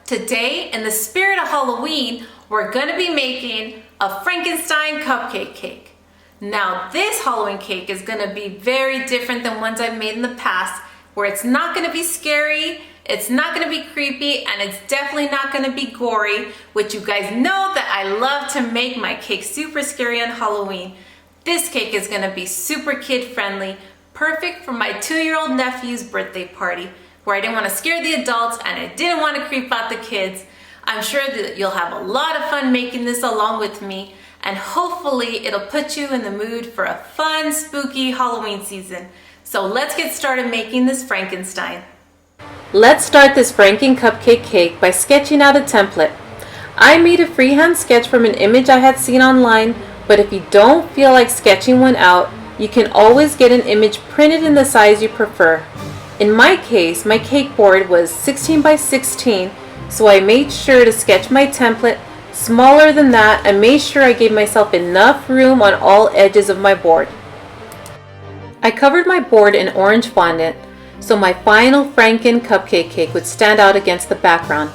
Today, in the spirit of Halloween, we're going to be making a Frankenstein cupcake cake. Now, this Halloween cake is going to be very different than ones I've made in the past, where it's not going to be scary, it's not going to be creepy, and it's definitely not going to be gory, which you guys know that I love to make my cake super scary on Halloween. This cake is going to be super kid friendly, perfect for my 2-year-old nephew's birthday party, where I didn't want to scare the adults and I didn't want to creep out the kids. I'm sure that you'll have a lot of fun making this along with me, and hopefully it'll put you in the mood for a fun, spooky Halloween season. So let's get started making this Frankenstein. Let's start this Franken cupcake cake by sketching out a template. I made a freehand sketch from an image I had seen online, but if you don't feel like sketching one out, you can always get an image printed in the size you prefer. In my case, my cake board was 16 by 16, so I made sure to sketch my template smaller than that and made sure I gave myself enough room on all edges of my board. I covered my board in orange fondant, so my final Franken cupcake cake would stand out against the background.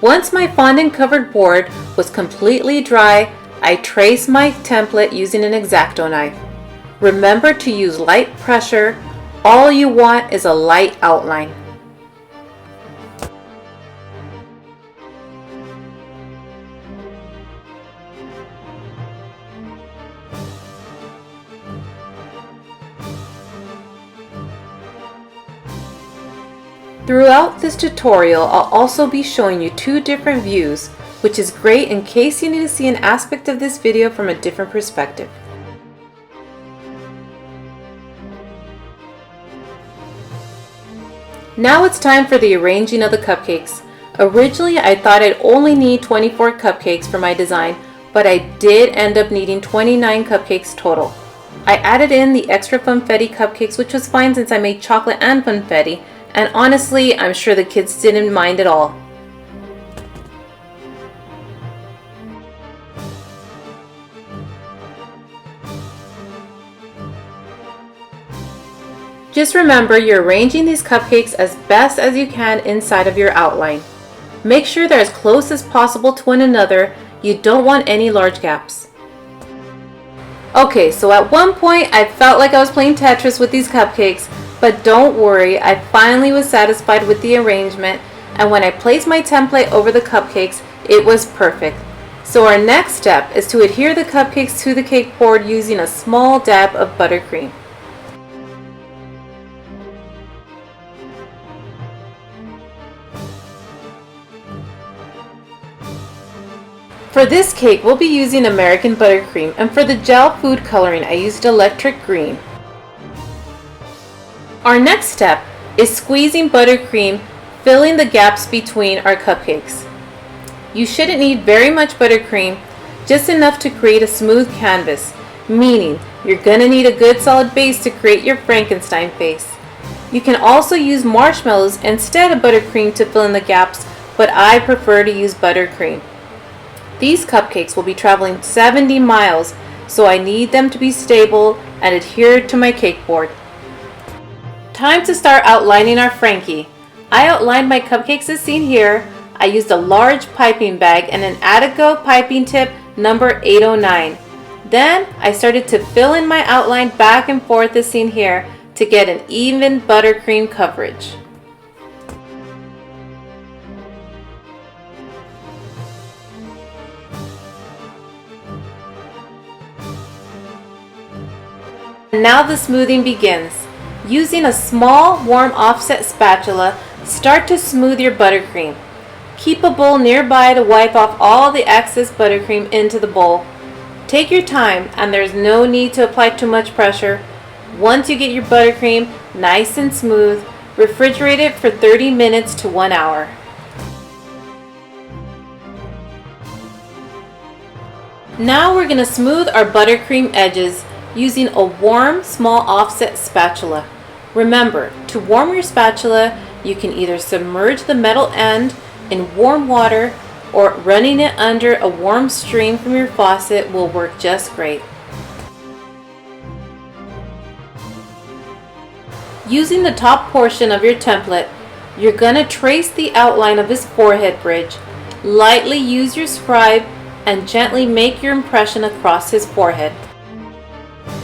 Once my fondant covered board was completely dry, I traced my template using an Exacto knife. Remember to use light pressure. All you want is a light outline. Throughout this tutorial, I'll also be showing you 2 different views, which is great in case you need to see an aspect of this video from a different perspective. Now it's time for the arranging of the cupcakes. Originally, I thought I'd only need 24 cupcakes for my design, but I did end up needing 29 cupcakes total. I added in the extra funfetti cupcakes, which was fine since I made chocolate and funfetti, and honestly, I'm sure the kids didn't mind at all. Just remember, you're arranging these cupcakes as best as you can inside of your outline. Make sure they're as close as possible to one another. You don't want any large gaps. Okay, so at one point I felt like I was playing Tetris with these cupcakes, but don't worry, I finally was satisfied with the arrangement, and when I placed my template over the cupcakes, it was perfect. So our next step is to adhere the cupcakes to the cake board using a small dab of buttercream. For this cake, we'll be using American buttercream, and for the gel food coloring, I used electric green. Our next step is squeezing buttercream, filling the gaps between our cupcakes. You shouldn't need very much buttercream, just enough to create a smooth canvas, meaning you're going to need a good solid base to create your Frankenstein face. You can also use marshmallows instead of buttercream to fill in the gaps, but I prefer to use buttercream. These cupcakes will be traveling 70 miles, so I need them to be stable and adhere to my cake board. Time to start outlining our Frankie. I outlined my cupcakes as seen here. I used a large piping bag and an Ateco piping tip number 809. Then I started to fill in my outline back and forth as seen here to get an even buttercream coverage. Now the smoothing begins. Using a small warm offset spatula, start to smooth your buttercream. Keep a bowl nearby to wipe off all the excess buttercream into the bowl. Take your time, and there's no need to apply too much pressure. Once you get your buttercream nice and smooth, refrigerate it for 30 minutes to 1 hour. Now we're going to smooth our buttercream edges using a warm, small offset spatula. Remember, to warm your spatula, you can either submerge the metal end in warm water or running it under a warm stream from your faucet will work just great. Using the top portion of your template, You're going to trace the outline of his forehead bridge. Lightly use your scribe and gently make your impression across his forehead.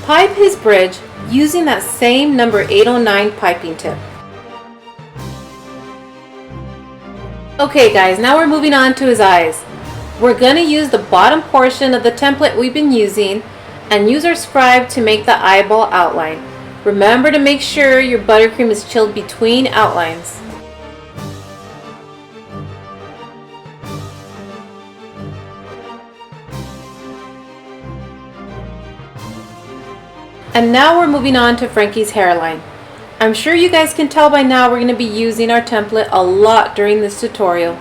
Pipe his bridge using that same number 809 piping tip. Okay guys, now we're moving on to his eyes. We're going to use the bottom portion of the template we've been using and use our scribe to make the eyeball outline. Remember to make sure your buttercream is chilled between outlines. And now we're moving on to Franky's hairline. I'm sure you guys can tell by now we're going to be using our template a lot during this tutorial.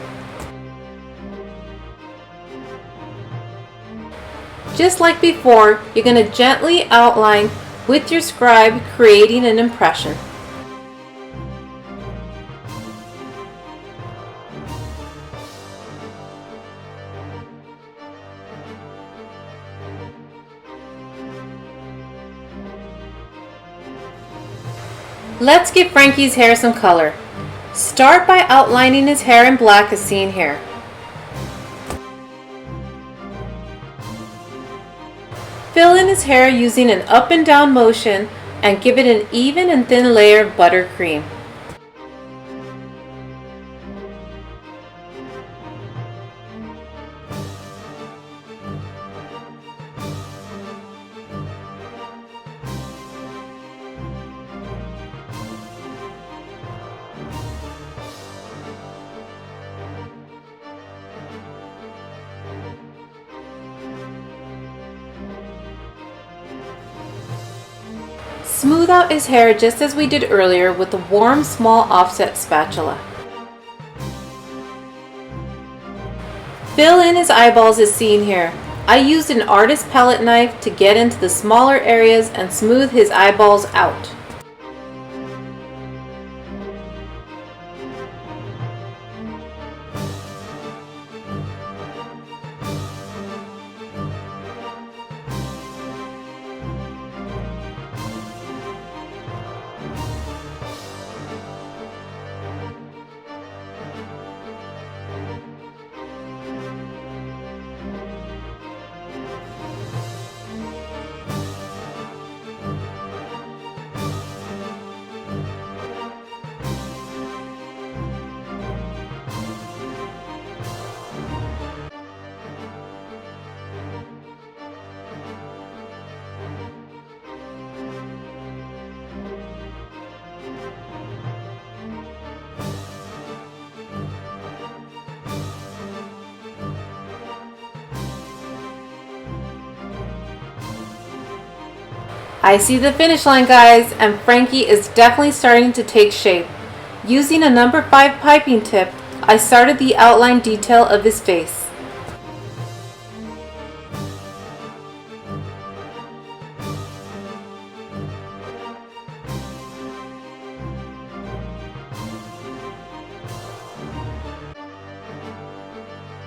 Just like before, you're going to gently outline with your scribe, creating an impression. Let's give Franky's hair some color. Start by outlining his hair in black as seen here. Fill in his hair using an up and down motion and give it an even and thin layer of buttercream. Smooth out his hair just as we did earlier with a warm, small offset spatula. Fill in his eyeballs as seen here. I used an artist palette knife to get into the smaller areas and smooth his eyeballs out. I see the finish line guys, and Franky is definitely starting to take shape. Using a number 5 piping tip, I started the outline detail of his face.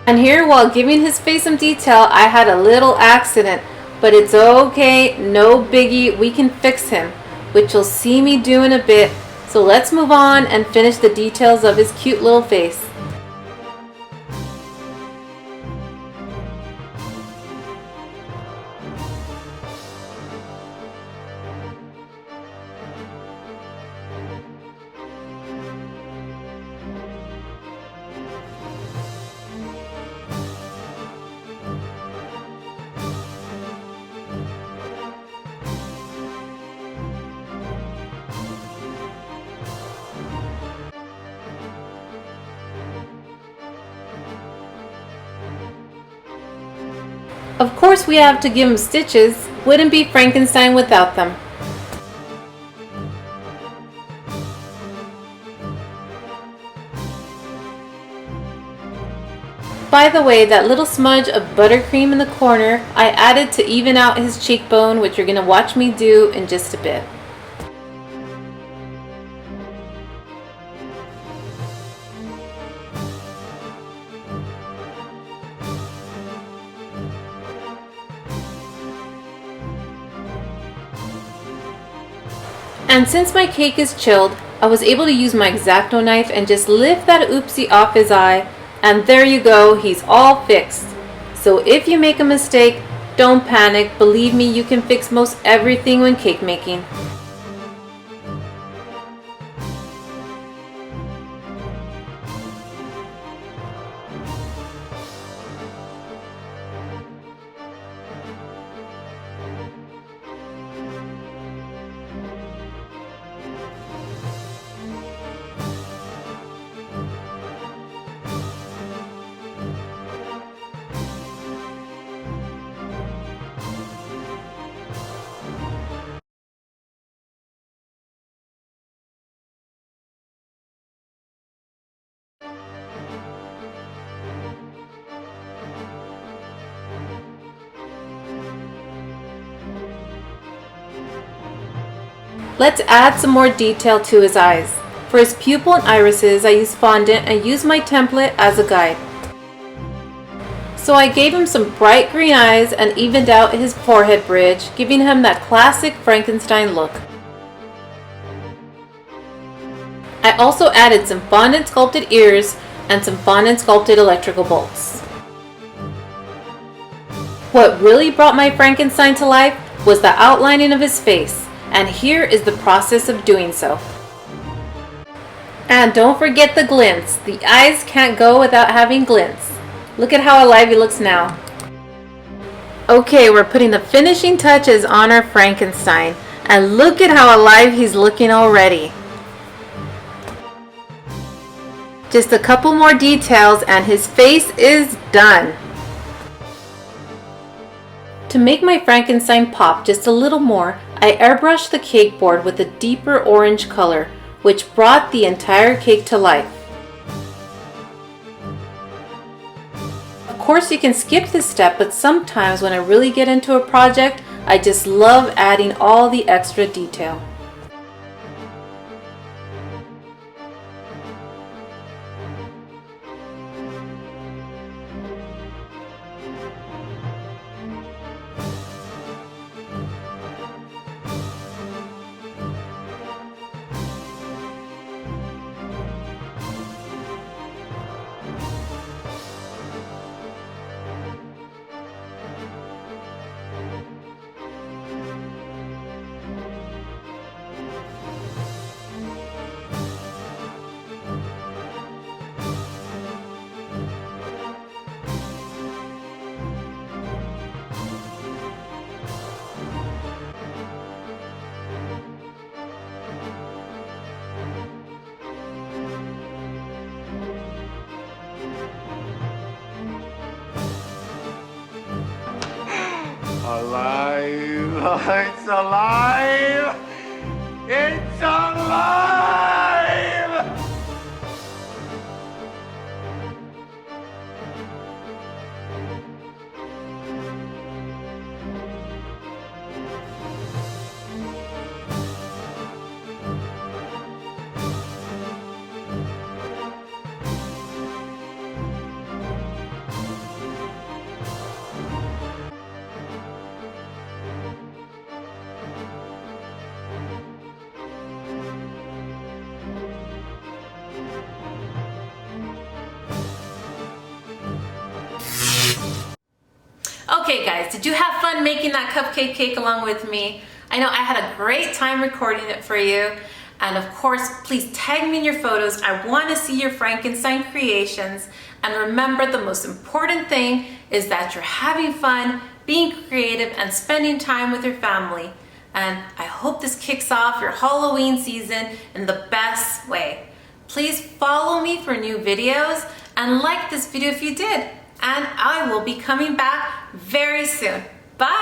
And here, while giving his face some detail, I had a little accident. But it's okay, no biggie, we can fix him, which you'll see me do in a bit. So let's move on and finish the details of his cute little face. Of course we have to give him stitches, wouldn't be Frankenstein without them. By the way, that little smudge of buttercream in the corner, I added to even out his cheekbone, which you're going to watch me do in just a bit. And since my cake is chilled, I was able to use my Exacto knife and just lift that oopsie off his eye, and there you go, he's all fixed. So if you make a mistake, don't panic. Believe me, you can fix most everything when cake making. Let's add some more detail to his eyes. For his pupil and irises, I used fondant and used my template as a guide. So I gave him some bright green eyes and evened out his forehead bridge, giving him that classic Frankenstein look. I also added some fondant sculpted ears and some fondant sculpted electrical bolts. What really brought my Frankenstein to life was the outlining of his face, and here is the process of doing so. And don't forget the glints. The eyes can't go without having glints. Look at how alive he looks now. Okay, we're putting the finishing touches on our Frankenstein, and look at how alive he's looking already. Just a couple more details and his face is done. To make my Frankenstein pop just a little more, I airbrushed the cake board with a deeper orange color, which brought the entire cake to life. Of course, you can skip this step, but sometimes when I really get into a project, I just love adding all the extra detail. Alive! It's alive! It's alive! Okay guys, did you have fun making that cupcake cake along with me? I know I had a great time recording it for you. And of course, please tag me in your photos. I want to see your Frankenstein creations. And remember, the most important thing is that you're having fun, being creative, and spending time with your family. And I hope this kicks off your Halloween season in the best way. Please follow me for new videos and like this video if you did. And I will be coming back very soon. Bye!